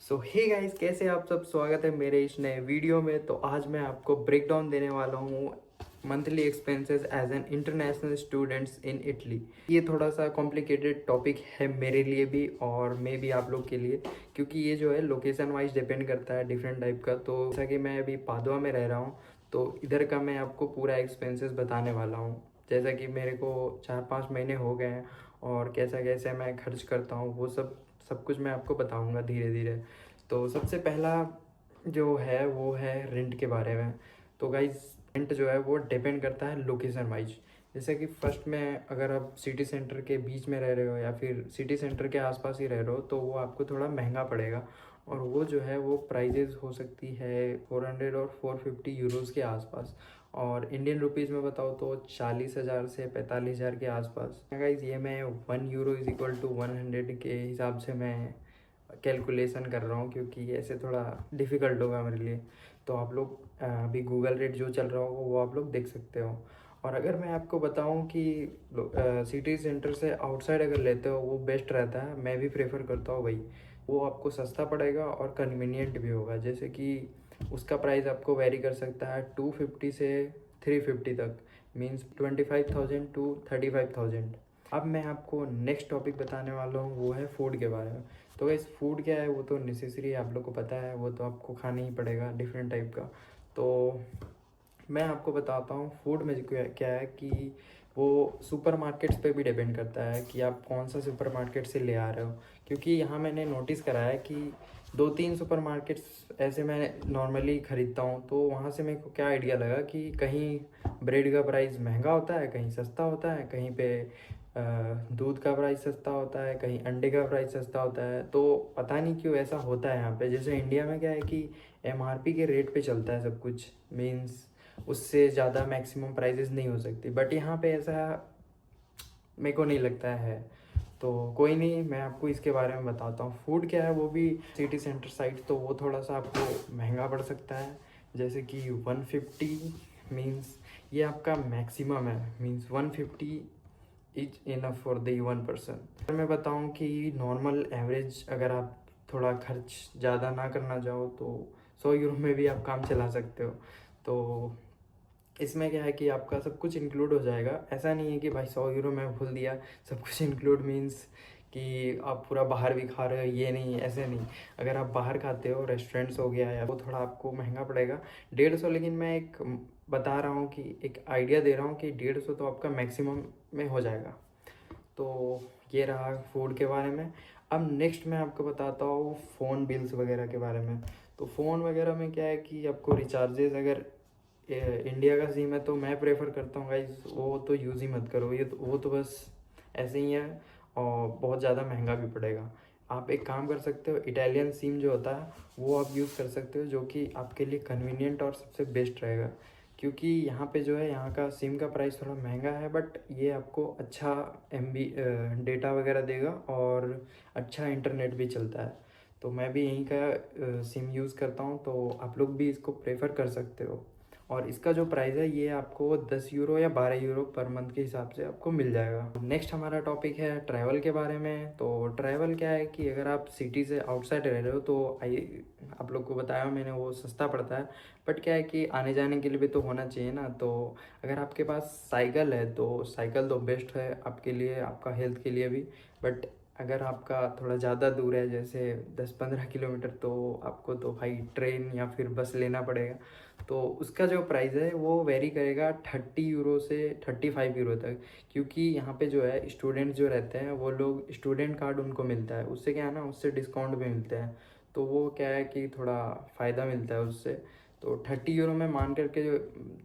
सो hey guys, कैसे आप सब। स्वागत है मेरे इस नए वीडियो में। तो आज मैं आपको ब्रेक डाउन देने वाला हूँ monthly expenses as an international students in Italy. ये थोड़ा सा कॉम्प्लिकेटेड टॉपिक है मेरे लिए भी और मे भी आप लोग के लिए, क्योंकि ये जो है लोकेशन वाइज डिपेंड करता है डिफरेंट टाइप का। तो जैसा कि मैं अभी पादुआ में रह रहा हूँ, तो इधर का मैं आपको पूरा एक्सपेंसेस बताने वाला हूँ। जैसा कि मेरे को 4-5 महीने हो गए हैं और कैसा कैसे मैं खर्च करता हूँ वो सब सब कुछ मैं आपको बताऊंगा धीरे धीरे। तो सबसे पहला जो है वो है रेंट के बारे में। तो गाइज, रेंट जो है वो डिपेंड करता है लोकेशन वाइज। जैसे कि फर्स्ट में अगर आप सिटी सेंटर के बीच में रह रहे हो या फिर सिटी सेंटर के आसपास ही रह रहे हो तो वो आपको थोड़ा महंगा पड़ेगा। और वो जो है वो प्राइजेज़ हो सकती है 400 और 450 यूरोज़ के आसपास। और इंडियन रुपीज़ में बताओ तो 40,000 से 45,000 के आसपास। गाइज, ये मैं 1 यूरो इज इक्वल टू 100 के हिसाब से मैं कैलकुलेशन कर रहा हूँ, क्योंकि ऐसे थोड़ा डिफ़िकल्ट होगा मेरे लिए। तो आप लोग अभी गूगल रेट जो चल रहा होगा वो आप लोग देख सकते हो। और अगर मैं आपको बताऊं कि सिटी सेंटर से आउटसाइड अगर लेते हो वो बेस्ट रहता है, मैं भी प्रेफर करता हूँ भाई। वो आपको सस्ता पड़ेगा और कन्वीनियंट भी होगा। जैसे कि उसका प्राइस आपको वेरी कर सकता है 250 से 350 तक, मीन्स 25,000 टू 35,000। अब मैं आपको नेक्स्ट टॉपिक बताने वाला हूँ, वो है फूड के बारे में। तो इस फूड क्या है वो तो नेसेसरी है, आप लोग को पता है, वो तो आपको खाना ही पड़ेगा डिफरेंट टाइप का। तो मैं आपको बताता हूँ फूड में क्या क्या है कि वो सुपर मार्केट्स पे भी डिपेंड करता है कि आप कौन सा सुपर मार्केट से ले आ रहे हो। क्योंकि यहाँ मैंने नोटिस करा है कि 2-3 सुपर मार्केट्स ऐसे मैं नॉर्मली ख़रीदता हूँ, तो वहाँ से मेरे को क्या आइडिया लगा कि कहीं ब्रेड का प्राइस महंगा होता है, कहीं सस्ता होता है, कहीं पे दूध का प्राइस सस्ता होता है, कहीं अंडे का प्राइस सस्ता होता है। तो पता नहीं क्यों ऐसा होता है यहाँ पे। जैसे इंडिया में क्या है कि एमआरपी के रेट पे चलता है सब कुछ, मीन्स उससे ज़्यादा मैक्सिमम प्राइजेस नहीं हो सकती। बट यहाँ पे ऐसा मेरे को नहीं लगता है। तो कोई नहीं, मैं आपको इसके बारे में बताता हूँ। फूड क्या है वो भी सिटी सेंटर साइड, तो वो थोड़ा सा आपको महंगा पड़ सकता है। जैसे कि 150 मीन्स ये आपका मैक्सिमम है, means 150 is enough for the 1 person. अगर मैं बताऊँ कि नॉर्मल एवरेज अगर आप थोड़ा खर्च ज़्यादा ना करना चाहो तो 100 यूरो में भी आप काम चला सकते हो। तो इसमें क्या है कि आपका सब कुछ इंक्लूड हो जाएगा। ऐसा नहीं है कि भाई 100 यूरो में भूल दिया सब कुछ इंक्लूड, मीन्स कि आप पूरा बाहर भी खा रहे हो, ये नहीं, ऐसे नहीं। अगर आप बाहर खाते हो, रेस्टोरेंट्स हो गया, या वो थोड़ा आपको महंगा पड़ेगा 150। लेकिन मैं एक बता रहा हूँ कि एक आइडिया दे रहा हूँ कि 150 तो आपका मैक्सिमम में हो जाएगा। तो ये रहा फूड के बारे में। अब नेक्स्ट मैं आपको बताता हूँ फ़ोन बिल्स वगैरह के बारे में। तो फ़ोन वगैरह में क्या है कि आपको रिचार्जेस, अगर इंडिया का सिम है तो मैं प्रेफर करता हूँ गाइज वो तो यूज़ ही मत करो। ये तो वो तो बस ऐसे ही है और बहुत ज़्यादा महंगा भी पड़ेगा। आप एक काम कर सकते हो, इटालियन सिम जो होता है वो आप यूज़ कर सकते हो, जो कि आपके लिए कन्वीनियंट और सबसे बेस्ट रहेगा। क्योंकि यहाँ पे जो है यहाँ का सिम का प्राइस थोड़ा महंगा है, बट ये आपको अच्छा एमबी डेटा वगैरह देगा और अच्छा इंटरनेट भी चलता है। तो मैं भी यहीं का सिम यूज़ करता हूँ, तो आप लोग भी इसको प्रेफर कर सकते हो। और इसका जो प्राइस है ये आपको 10 यूरो या 12 यूरो पर मंथ के हिसाब से आपको मिल जाएगा। नेक्स्ट हमारा टॉपिक है ट्रैवल के बारे में। तो ट्रैवल क्या है कि अगर आप सिटी से आउटसाइड रह रहे हो तो आप लोग को बताया मैंने वो सस्ता पड़ता है। बट क्या है कि आने जाने के लिए भी तो होना चाहिए ना। तो अगर आपके पास साइकिल है तो साइकिल तो बेस्ट है आपके लिए, आपका हेल्थ के लिए भी। बट अगर आपका थोड़ा ज़्यादा दूर है, जैसे 10-15 किलोमीटर, तो आपको तो भाई ट्रेन या फिर बस लेना पड़ेगा। तो उसका जो प्राइस है वो वेरी करेगा 30 यूरो से 35 यूरो तक। क्योंकि यहाँ पे जो है स्टूडेंट्स जो रहते हैं वो लोग स्टूडेंट कार्ड उनको मिलता है, उससे क्या है ना, उससे डिस्काउंट भी मिलता है। तो वो क्या है कि थोड़ा फ़ायदा मिलता है उससे। तो 30 यूरो में मान करके जो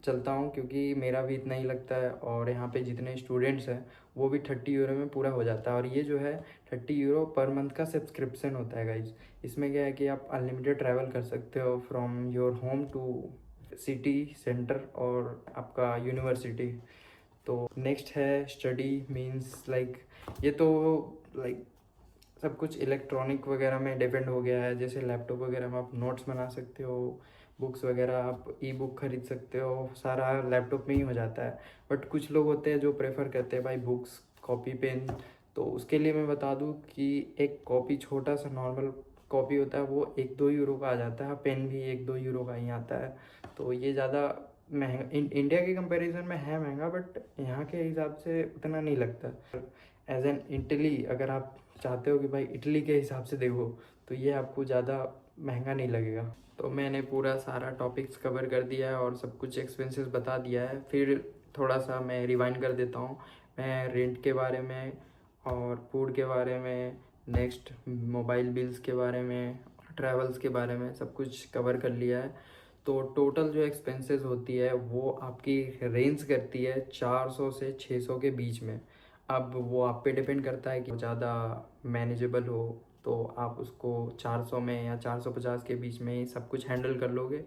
चलता हूँ, क्योंकि मेरा भी इतना ही लगता है और यहाँ पे जितने स्टूडेंट्स हैं वो भी 30 यूरो में पूरा हो जाता है। और ये जो है 30 यूरो पर मंथ का सब्सक्रिप्शन होता है गाइज। इसमें क्या है कि आप अनलिमिटेड ट्रैवल कर सकते हो from your home to city centre और आपका यूनिवर्सिटी। तो नेक्स्ट है स्टडी, मींस लाइक ये तो लाइक सब कुछ इलेक्ट्रॉनिक वगैरह में डिपेंड हो गया है। जैसे लैपटॉप वगैरह में आप नोट्स बना सकते हो, बुक्स वगैरह आप ई बुक खरीद सकते हो, सारा लैपटॉप में ही हो जाता है। बट कुछ लोग होते हैं जो प्रेफर करते हैं भाई बुक्स, कॉपी, पेन। तो उसके लिए मैं बता दूं कि एक कॉपी, छोटा सा नॉर्मल कॉपी होता है वो 1-2 यूरो का आ जाता है, पेन भी 1-2 यूरो का ही आता है। तो ये ज़्यादा महंगा इंडिया के कंपैरिजन में है महंगा, बट यहाँ के हिसाब से उतना नहीं लगता। एज एन इटली अगर आप चाहते हो कि भाई इटली के हिसाब से देखो तो ये आपको ज़्यादा महंगा नहीं लगेगा। तो मैंने पूरा सारा टॉपिक्स कवर कर दिया है और सब कुछ एक्सपेंसेस बता दिया है। फिर थोड़ा सा मैं रिवाइंड कर देता हूँ। मैं रेंट के बारे में और फूड के बारे में, नेक्स्ट मोबाइल बिल्स के बारे में, ट्रैवल्स के बारे में सब कुछ कवर कर लिया है। तो टोटल जो एक्सपेंसेस होती है वो आपकी रेंज करती है 400 से 600 के बीच में। अब वो आप पे डिपेंड करता है कि ज़्यादा मैनेजेबल हो तो आप उसको 400 में या 450 के बीच में ही सब कुछ हैंडल कर लोगे।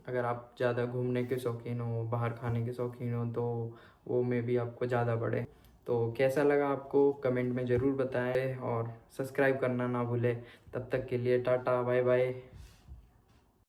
अगर आप ज़्यादा घूमने के शौकीन हो, बाहर खाने के शौकीन हो, तो वो में भी आपको ज़्यादा पड़े। तो कैसा लगा आपको कमेंट में ज़रूर बताएं और सब्सक्राइब करना ना भूलें। तब तक के लिए टाटा बाय बाय।